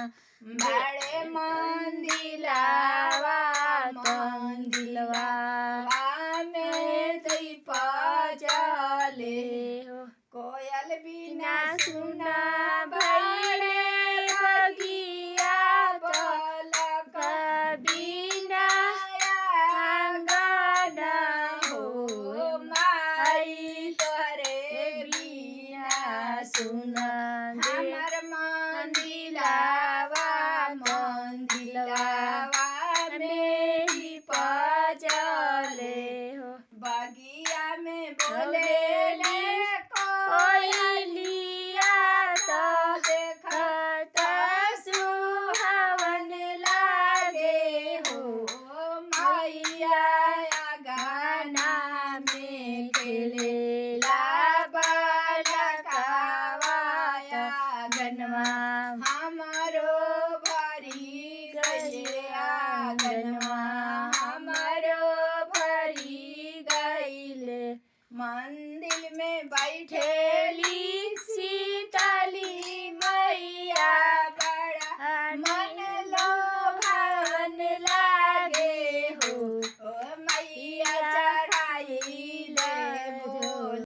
बाड़े मंदिलावा में दीप जले कोयल बिना सुना बाड़े बगिया पलक बिना आंगन हो माई तोरे बिना सुना हमर मंदिलावा में दीप जले बगिया में बोले कोयलिया तो देखत सुहावन लागे हो मैया गाना में खेलेला बालकावाया गनवा हमारो भरी गए आंगनवा हमारो भरी गईले मंदिर में बैठे